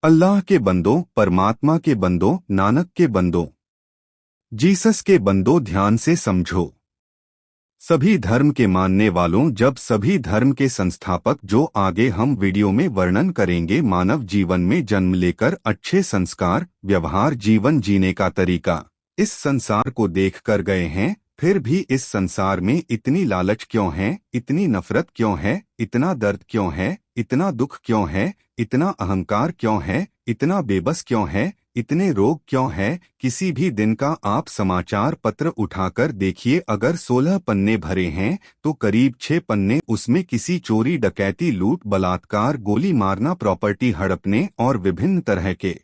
अल्लाह के बंदों, परमात्मा के बंदों, नानक के बंदों, जीसस के बंदों, ध्यान से समझो। सभी धर्म के मानने वालों, जब सभी धर्म के संस्थापक, जो आगे हम वीडियो में वर्णन करेंगे, मानव जीवन में जन्म लेकर अच्छे संस्कार, व्यवहार, जीवन जीने का तरीका इस संसार को देख कर गए हैं, फिर भी इस संसार में इतनी लालच क्यों है, इतनी नफरत क्यों है, इतना दर्द क्यों है, इतना दुख क्यों है, इतना अहंकार क्यों है, इतना बेबस क्यों है, इतने रोग क्यों है। किसी भी दिन का आप समाचार पत्र उठाकर देखिए, अगर 16 पन्ने भरे हैं तो करीब 6 पन्ने उसमें किसी चोरी, डकैती, लूट, बलात्कार, गोली मारना, प्रॉपर्टी हड़पने और विभिन्न तरह के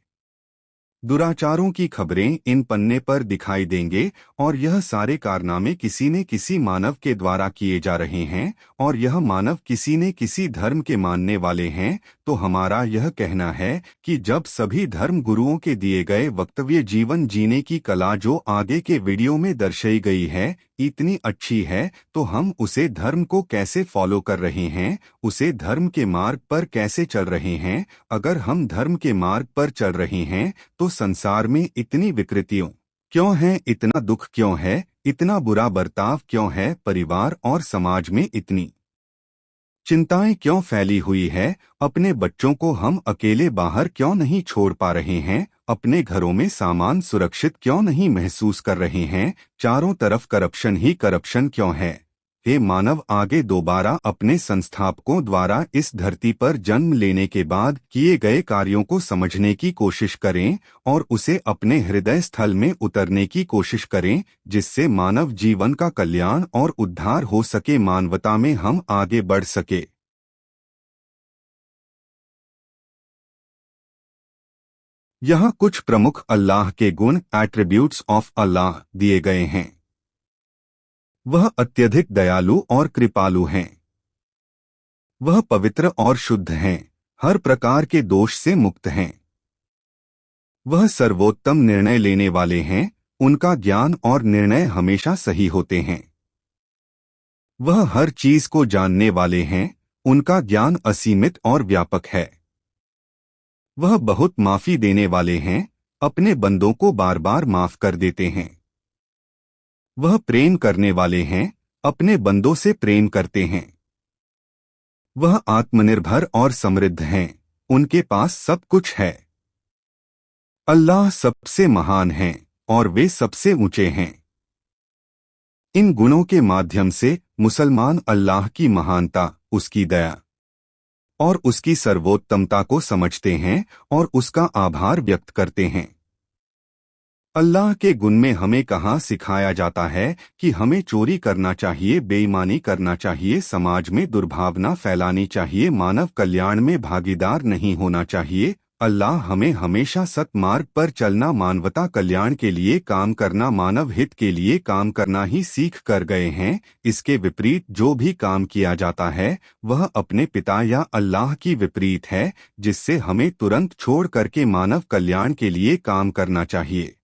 दुराचारों की खबरें इन पन्ने पर दिखाई देंगे। और यह सारे कारनामे किसी न किसी मानव के द्वारा किए जा रहे हैं, और यह मानव किसी न किसी धर्म के मानने वाले हैं। तो हमारा यह कहना है कि जब सभी धर्म गुरुओं के दिए गए वक्तव्य, जीवन जीने की कला जो आगे के वीडियो में दर्शाई गई है, इतनी अच्छी है, तो हम उसे धर्म को कैसे फॉलो कर रहे हैं, उसे धर्म के मार्ग पर कैसे चल रहे हैं। अगर हम धर्म के मार्ग पर चल रहे हैं तो संसार में इतनी विकृतियों क्यों हैं, इतना दुख क्यों है, इतना बुरा बर्ताव क्यों है, परिवार और समाज में इतनी चिंताएं क्यों फैली हुई है, अपने बच्चों को हम अकेले बाहर क्यों नहीं छोड़ पा रहे हैं, अपने घरों में सामान सुरक्षित क्यों नहीं महसूस कर रहे हैं, चारों तरफ करप्शन ही करप्शन क्यों है। हे मानव, आगे दोबारा अपने संस्थापकों द्वारा इस धरती पर जन्म लेने के बाद किए गए कार्यों को समझने की कोशिश करें और उसे अपने हृदय स्थल में उतरने की कोशिश करें, जिससे मानव जीवन का कल्याण और उद्धार हो सके, मानवता में हम आगे बढ़ सके। यहाँ कुछ प्रमुख अल्लाह के गुण, एट्रीब्यूट्स ऑफ अल्लाह, दिए गए हैं। वह अत्यधिक दयालु और कृपालु हैं। वह पवित्र और शुद्ध हैं, हर प्रकार के दोष से मुक्त हैं। वह सर्वोत्तम निर्णय लेने वाले हैं, उनका ज्ञान और निर्णय हमेशा सही होते हैं। वह हर चीज को जानने वाले हैं, उनका ज्ञान असीमित और व्यापक है। वह बहुत माफी देने वाले हैं, अपने बंदों को बार बार माफ कर देते हैं। वह प्रेम करने वाले हैं, अपने बंदों से प्रेम करते हैं। वह आत्मनिर्भर और समृद्ध हैं, उनके पास सब कुछ है। अल्लाह सबसे महान हैं और वे सबसे ऊंचे हैं। इन गुणों के माध्यम से मुसलमान अल्लाह की महानता, उसकी दया और उसकी सर्वोत्तमता को समझते हैं और उसका आभार व्यक्त करते हैं। अल्लाह के गुण में हमें कहाँ सिखाया जाता है कि हमें चोरी करना चाहिए, बेईमानी करना चाहिए, समाज में दुर्भावना फैलानी चाहिए, मानव कल्याण में भागीदार नहीं होना चाहिए। अल्लाह हमें हमेशा सत्मार्ग पर चलना, मानवता कल्याण के लिए काम करना, मानव हित के लिए काम करना ही सीख कर गए हैं। इसके विपरीत जो भी काम किया जाता है वह अपने पिता या अल्लाह की विपरीत है, जिससे हमें तुरंत छोड़ करके मानव कल्याण के लिए काम करना चाहिए।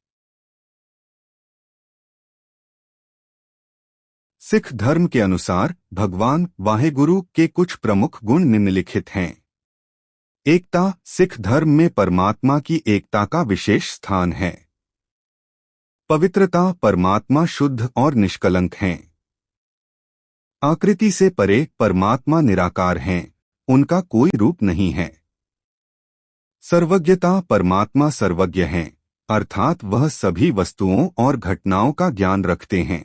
सिख धर्म के अनुसार भगवान वाहेगुरु के कुछ प्रमुख गुण निम्नलिखित हैं। एकता, सिख धर्म में परमात्मा की एकता का विशेष स्थान है। पवित्रता, परमात्मा शुद्ध और निष्कलंक हैं। आकृति से परे, परमात्मा निराकार हैं, उनका कोई रूप नहीं है। सर्वज्ञता, परमात्मा सर्वज्ञ हैं, अर्थात वह सभी वस्तुओं और घटनाओं का ज्ञान रखते हैं।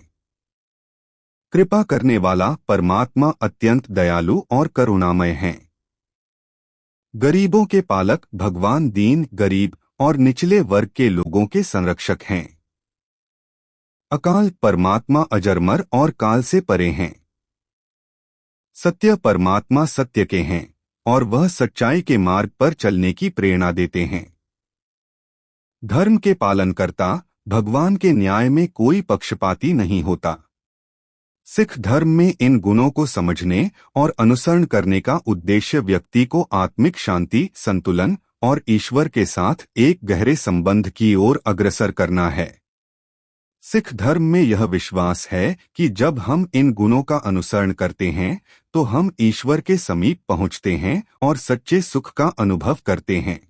कृपा करने वाला, परमात्मा अत्यंत दयालु और करुणामय हैं। गरीबों के पालक, भगवान दीन, गरीब और निचले वर्ग के लोगों के संरक्षक हैं। अकाल, परमात्मा अजरमर और काल से परे हैं। सत्य, परमात्मा सत्य के हैं और वह सच्चाई के मार्ग पर चलने की प्रेरणा देते हैं। धर्म के पालनकर्ता, भगवान के न्याय में कोई पक्षपाती नहीं होता। सिख धर्म में इन गुणों को समझने और अनुसरण करने का उद्देश्य व्यक्ति को आत्मिक शांति, संतुलन और ईश्वर के साथ एक गहरे संबंध की ओर अग्रसर करना है। सिख धर्म में यह विश्वास है कि जब हम इन गुणों का अनुसरण करते हैं तो हम ईश्वर के समीप पहुंचते हैं और सच्चे सुख का अनुभव करते हैं।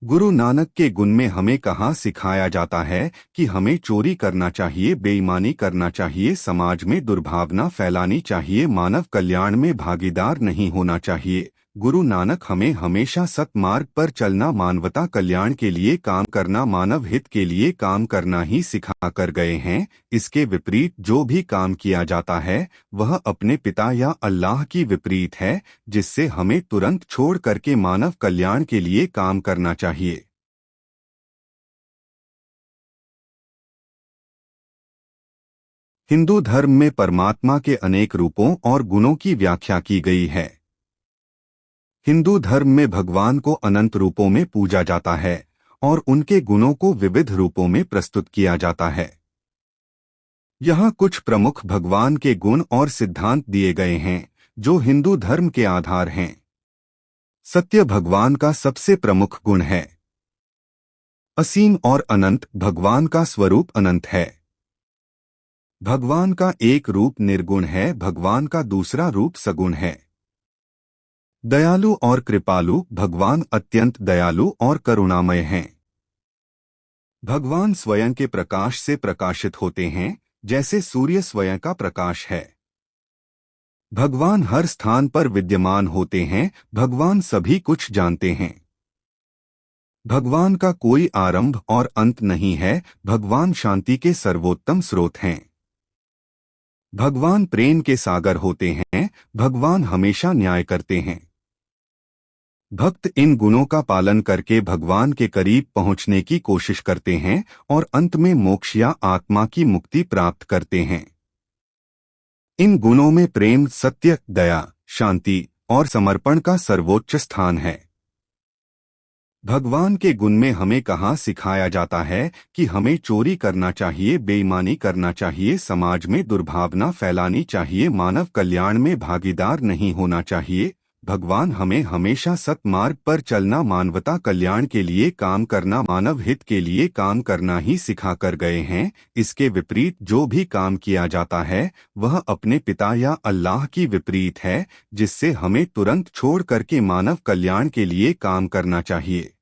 गुरु नानक के गुण में हमें कहाँ सिखाया जाता है कि हमें चोरी करना चाहिए, बेईमानी करना चाहिए, समाज में दुर्भावना फैलानी चाहिए, मानव कल्याण में भागीदार नहीं होना चाहिए। गुरु नानक हमें हमेशा सत्मार्ग पर चलना, मानवता कल्याण के लिए काम करना, मानव हित के लिए काम करना ही सिखा कर गए हैं। इसके विपरीत जो भी काम किया जाता है वह अपने पिता या अल्लाह की विपरीत है, जिससे हमें तुरंत छोड़ करके मानव कल्याण के लिए काम करना चाहिए। हिंदू धर्म में परमात्मा के अनेक रूपों और गुणों की व्याख्या की गई है। हिंदू धर्म में भगवान को अनंत रूपों में पूजा जाता है और उनके गुणों को विविध रूपों में प्रस्तुत किया जाता है। यहाँ कुछ प्रमुख भगवान के गुण और सिद्धांत दिए गए हैं जो हिंदू धर्म के आधार हैं। सत्य भगवान का सबसे प्रमुख गुण है। असीम और अनंत भगवान का स्वरूप अनंत है। भगवान का एक रूप निर्गुण है, भगवान का दूसरा रूप सगुण है। दयालु और कृपालु भगवान अत्यंत दयालु और करुणामय हैं। भगवान स्वयं के प्रकाश से प्रकाशित होते हैं, जैसे सूर्य स्वयं का प्रकाश है। भगवान हर स्थान पर विद्यमान होते हैं, भगवान सभी कुछ जानते हैं। भगवान का कोई आरंभ और अंत नहीं है, भगवान शांति के सर्वोत्तम स्रोत हैं। भगवान प्रेम के सागर होते हैं, भगवान हमेशा न्याय करते हैं। भक्त इन गुणों का पालन करके भगवान के करीब पहुंचने की कोशिश करते हैं और अंत में मोक्ष या आत्मा की मुक्ति प्राप्त करते हैं। इन गुणों में प्रेम, सत्य, दया, शांति और समर्पण का सर्वोच्च स्थान है। भगवान के गुण में हमें कहाँ सिखाया जाता है कि हमें चोरी करना चाहिए, बेईमानी करना चाहिए, समाज में दुर्भावना फैलानी चाहिए, मानव कल्याण में भागीदार नहीं होना चाहिए। भगवान हमें हमेशा सत्मार्ग पर चलना, मानवता कल्याण के लिए काम करना, मानव हित के लिए काम करना ही सिखा कर गए हैं। इसके विपरीत जो भी काम किया जाता है वह अपने पिता या अल्लाह की विपरीत है, जिससे हमें तुरंत छोड़ करके मानव कल्याण के लिए काम करना चाहिए।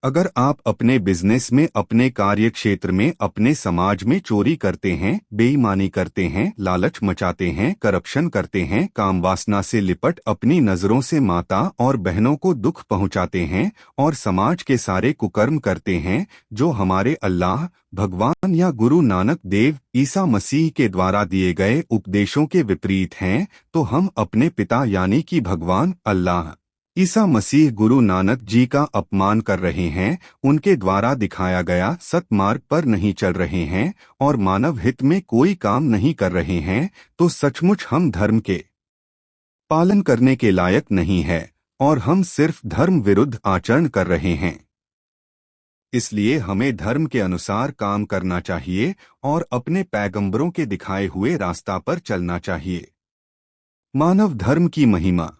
अगर आप अपने बिजनेस में, अपने कार्य क्षेत्र में, अपने समाज में चोरी करते हैं, बेईमानी करते हैं, लालच मचाते हैं, करप्शन करते हैं, काम वासना से लिपट अपनी नजरों से माता और बहनों को दुख पहुंचाते हैं और समाज के सारे कुकर्म करते हैं जो हमारे अल्लाह, भगवान या गुरु नानक देव ईसा मसीह के द्वारा दिए गए उपदेशों के विपरीत हैं, तो हम अपने पिता यानी कि भगवान अल्लाह, ईसा मसीह, गुरु नानक जी का अपमान कर रहे हैं, उनके द्वारा दिखाया गया सत्मार्ग पर नहीं चल रहे हैं और मानव हित में कोई काम नहीं कर रहे हैं, तो सचमुच हम धर्म के पालन करने के लायक नहीं है और हम सिर्फ धर्म विरुद्ध आचरण कर रहे हैं। इसलिए हमें धर्म के अनुसार काम करना चाहिए और अपने पैगंबरों के दिखाए हुए रास्ता पर चलना चाहिए। मानव धर्म की महिमा।